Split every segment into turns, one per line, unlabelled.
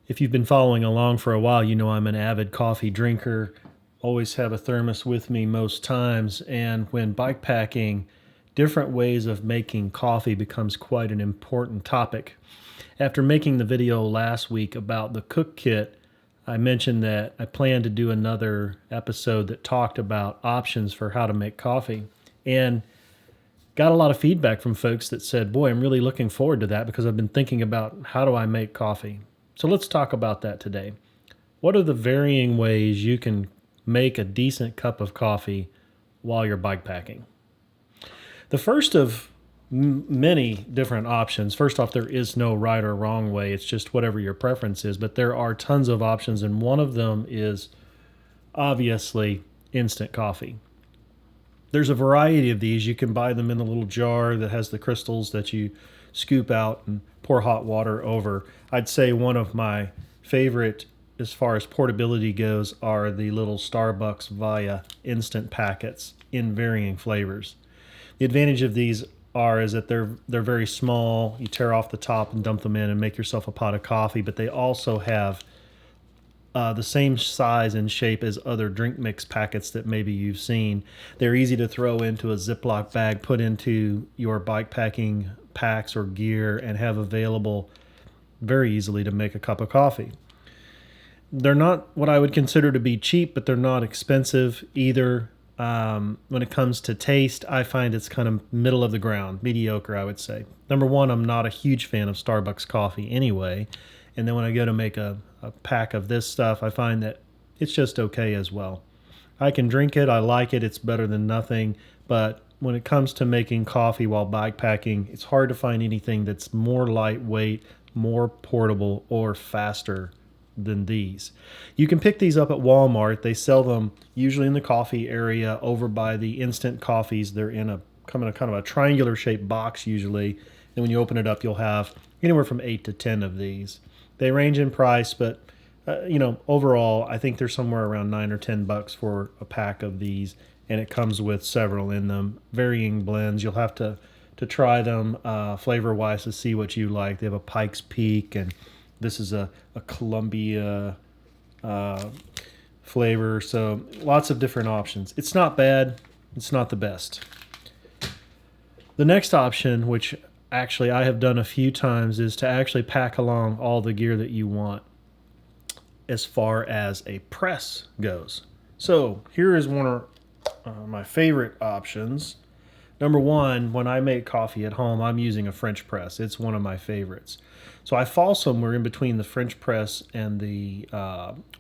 If you've been following along for a while, you know I'm an avid coffee drinker, always have a thermos with me most times, and when bike packing, different ways of making coffee becomes quite an important topic. After making the video last week about the cook kit, I mentioned that I plan to do another episode that talked about options for how to make coffee. And got a lot of feedback from folks that said, boy, I'm really looking forward to that because I've been thinking about how do I make coffee. So let's talk about that today. What are the varying ways you can make a decent cup of coffee while you're bike packing? The first of many different options. First off, there is no right or wrong way. It's just whatever your preference is, but there are tons of options, and one of them is obviously instant coffee. There's a variety of these. You can buy them in a little jar that has the crystals that you scoop out and pour hot water over. I'd say one of my favorite as far as portability goes are the little Starbucks Via instant packets in varying flavors. The advantage of these is that they're very small. You tear off the top and dump them in and make yourself a pot of coffee, but they also have the same size and shape as other drink mix packets that maybe you've seen. They're easy to throw into a Ziploc bag, put into your bike packing packs or gear, and have available very easily to make a cup of coffee. They're not what I would consider to be cheap, but they're not expensive either. When it comes to taste, I find it's kind of middle of the ground, mediocre, I would say. Number one, I'm not a huge fan of Starbucks coffee anyway. And then when I go to make a pack of this stuff, I find that it's just okay as well. I can drink it. I like it. It's better than nothing. But when it comes to making coffee while bike packing, it's hard to find anything that's more lightweight, more portable, or faster than these. You can pick these up at Walmart. They sell them usually in the coffee area over by the instant coffees. They're come in a kind of a triangular shaped box usually. And when you open it up, you'll have anywhere from 8 to 10 of these. They range in price, but overall, I think they're somewhere around $9 or $10 for a pack of these, and it comes with several in them, varying blends. You'll have to try them flavor-wise to see what you like. They have a Pikes Peak, and this is a Columbia flavor, so lots of different options. It's not bad. It's not the best. The next option, which actually I have done a few times, is to actually pack along all the gear that you want as far as a press goes. So here is one of my favorite options. Number one, when I make coffee at home, I'm using a French press. It's one of my favorites. So I fall somewhere in between the French press and the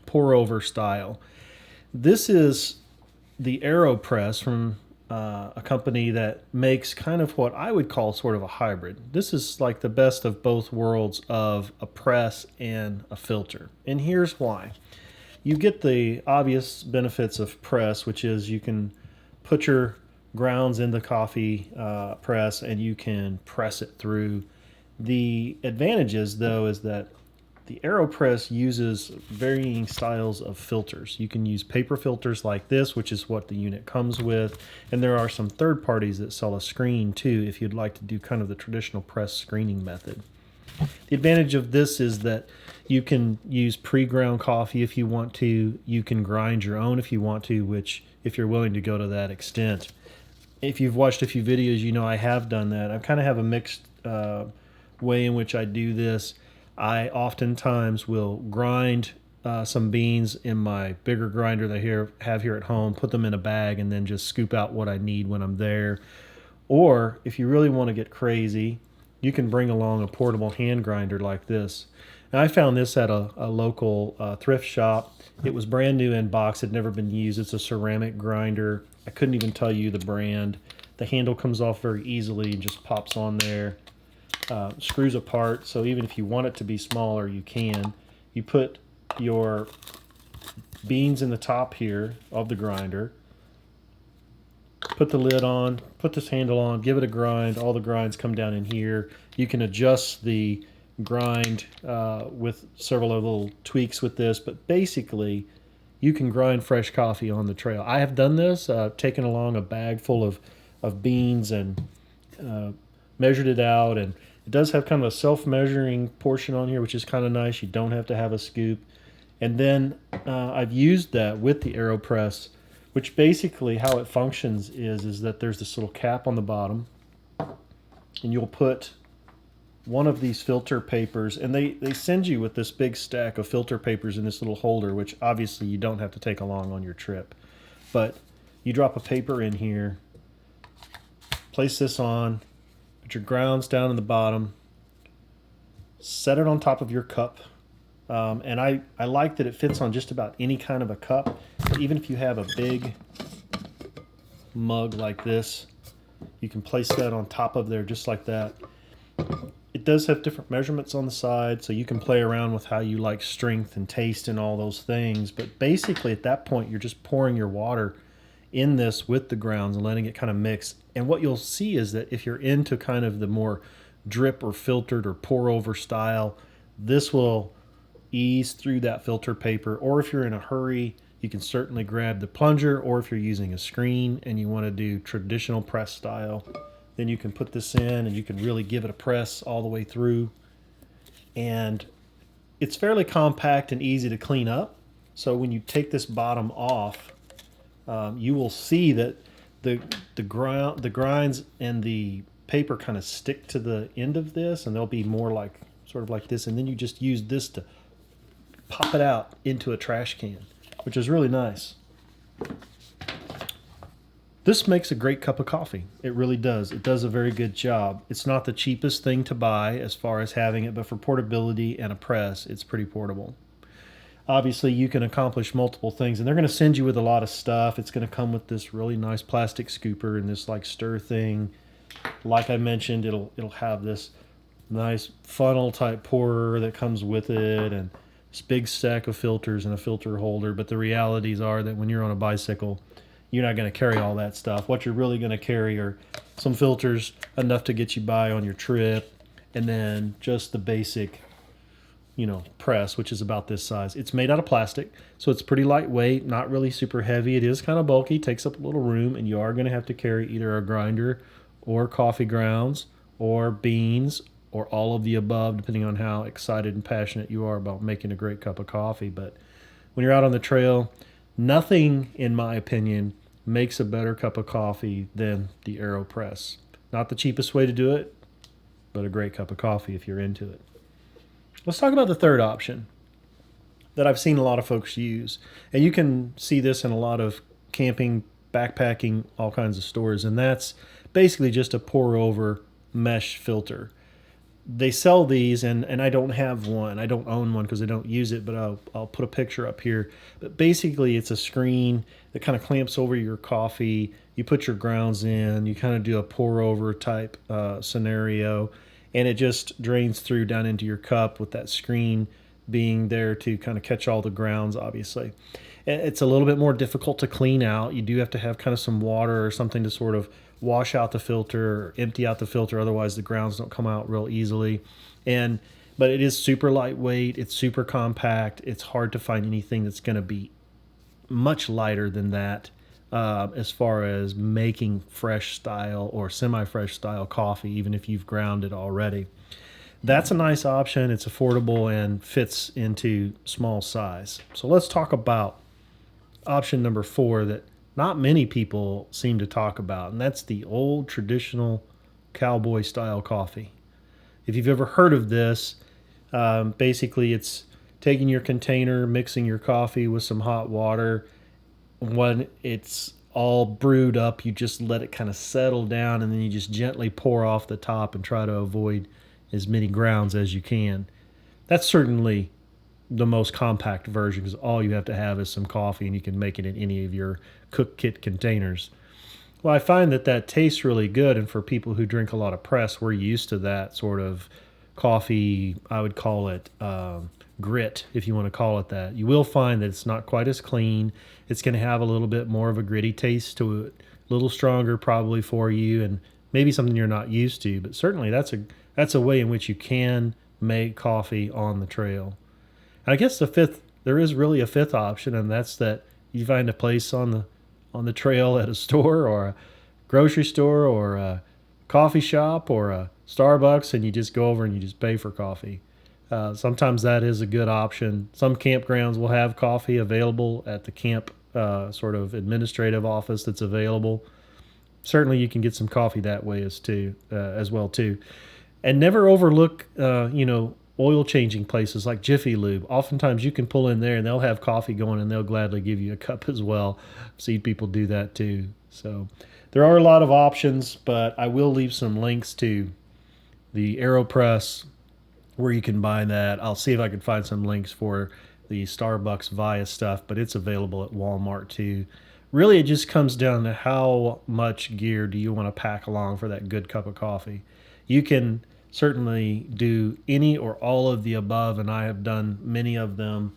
pour over style. This is the AeroPress from a company that makes kind of what I would call sort of a hybrid. This is like the best of both worlds of a press and a filter. And here's why. You get the obvious benefits of press, which is you can put your grounds in the coffee press and you can press it through. The advantages, though, is that the AeroPress uses varying styles of filters. You can use paper filters like this, which is what the unit comes with, and there are some third parties that sell a screen too if you'd like to do kind of the traditional press screening method. The advantage of this is that you can use pre-ground coffee if you want to. You can grind your own if you want to, which if you're willing to go to that extent. If you've watched a few videos, you know I have done that. I kind of have a mixed way in which I do this. I oftentimes will grind some beans in my bigger grinder that I have here at home, put them in a bag, and then just scoop out what I need when I'm there. Or if you really want to get crazy, you can bring along a portable hand grinder like this. And I found this at a local thrift shop. It was brand new in box, had never been used. It's a ceramic grinder. I couldn't even tell you the brand. The handle comes off very easily and just pops on there. Screws apart, so even if you want it to be smaller, you can. You put your beans in the top here of the grinder, put the lid on, put this handle on, give it a grind. All the grinds come down in here. You can adjust the grind with several little tweaks with this, but basically you can grind fresh coffee on the trail. I have done this, taken along a bag full of beans and measured it out, and It does have kind of a self-measuring portion on here, which is kind of nice. You don't have to have a scoop. And then I've used that with the AeroPress, which basically how it functions is that there's this little cap on the bottom, and you'll put one of these filter papers, and they send you with this big stack of filter papers in this little holder, which obviously you don't have to take along on your trip. But you drop a paper in here, place this on, put your grounds down in the bottom, set it on top of your cup. And I like that it fits on just about any kind of a cup. Even if you have a big mug like this, you can place that on top of there just like that. It does have different measurements on the side, so you can play around with how you like strength and taste and all those things. But basically at that point, you're just pouring your water in this with the grounds and letting it kind of mix. And what you'll see is that if you're into kind of the more drip or filtered or pour over style, this will ease through that filter paper. Or if you're in a hurry, you can certainly grab the plunger, or if you're using a screen and you want to do traditional press style, then you can put this in and you can really give it a press all the way through. And it's fairly compact and easy to clean up. So when you take this bottom off, you will see that the grinds and the paper kind of stick to the end of this, and they'll be more like sort of like this. And then you just use this to pop it out into a trash can, which is really nice. This makes a great cup of coffee. It really does. It does a very good job. It's not the cheapest thing to buy as far as having it, but for portability and a press, it's pretty portable. Obviously, you can accomplish multiple things, and they're going to send you with a lot of stuff. It's going to come with this really nice plastic scooper and this like stir thing. Like I mentioned, it'll have this nice funnel type pourer that comes with it, and this big stack of filters and a filter holder. But the realities are that when you're on a bicycle, you're not going to carry all that stuff. What you're really going to carry are some filters, enough to get you by on your trip, and then just the basic, press, which is about this size. It's made out of plastic, so it's pretty lightweight, not really super heavy. It is kind of bulky, takes up a little room, and you are going to have to carry either a grinder or coffee grounds or beans or all of the above, depending on how excited and passionate you are about making a great cup of coffee. But when you're out on the trail, nothing, in my opinion, makes a better cup of coffee than the AeroPress. Not the cheapest way to do it, but a great cup of coffee if you're into it. Let's talk about the third option that I've seen a lot of folks use. And you can see this in a lot of camping, backpacking, all kinds of stores. And that's basically just a pour over mesh filter. They sell these, and I don't have one. I don't own one because I don't use it, but I'll put a picture up here. But basically, it's a screen that kind of clamps over your coffee. You put your grounds in. You kind of do a pour-over type scenario, and it just drains through down into your cup with that screen being there to kind of catch all the grounds, obviously. It's a little bit more difficult to clean out. You do have to have kind of some water or something to sort of wash out the filter or empty out the filter, otherwise the grounds don't come out real easily. But it is super lightweight, it's super compact. It's hard to find anything that's going to be much lighter than that as far as making fresh style or semi-fresh style coffee, even if you've ground it already. That's a nice option. It's affordable and fits into small size. So let's talk about option number 4 that not many people seem to talk about, and that's the old traditional cowboy style coffee. If you've ever heard of this, basically it's taking your container, mixing your coffee with some hot water. When it's all brewed up, you just let it kind of settle down, and then you just gently pour off the top and try to avoid as many grounds as you can. That's certainly the most compact version, because all you have to have is some coffee, and you can make it in any of your cook kit containers. Well, I find that tastes really good, and for people who drink a lot of press, we're used to that sort of coffee. I would call it grit, if you want to call it that. You will find that it's not quite as clean. It's going to have a little bit more of a gritty taste to it, a little stronger probably for you, and maybe something you're not used to. But certainly that's a way in which you can make coffee on the trail. And I guess there is really a fifth option, and that's that you find a place on the trail at a store or a grocery store or a coffee shop or a Starbucks and you just go over and you just pay for coffee. Sometimes that is a good option. Some campgrounds will have coffee available at the camp sort of administrative office that's available. Certainly, you can get some coffee that way as well too. And never overlook, oil changing places like Jiffy Lube. Oftentimes, you can pull in there and they'll have coffee going, and they'll gladly give you a cup as well. I've seen people do that too. So there are a lot of options, but I will leave some links to the AeroPress where you can buy that. I'll see if I can find some links for the Starbucks Via stuff, but it's available at Walmart too. Really, it just comes down to how much gear do you want to pack along for that good cup of coffee. You can certainly do any or all of the above, and I have done many of them.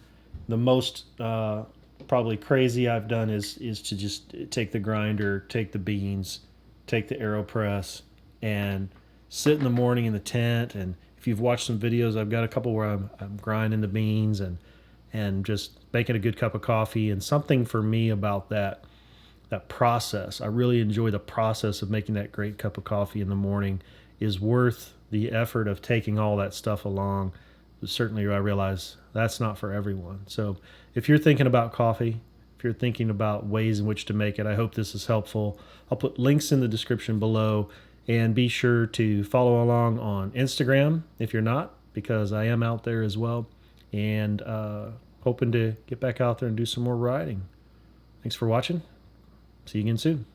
The most probably crazy I've done is to just take the grinder, take the beans, take the AeroPress, and sit in the morning in the tent. And if you've watched some videos, I've got a couple where I'm grinding the beans and just making a good cup of coffee. And something for me about that process, I really enjoy the process of making that great cup of coffee in the morning, is worth the effort of taking all that stuff along. But certainly, I realize that's not for everyone. So if you're thinking about coffee, if you're thinking about ways in which to make it, I hope this is helpful. I'll put links in the description below, and be sure to follow along on Instagram if you're not, because I am out there as well, and hoping to get back out there and do some more riding. Thanks for watching. See you again soon.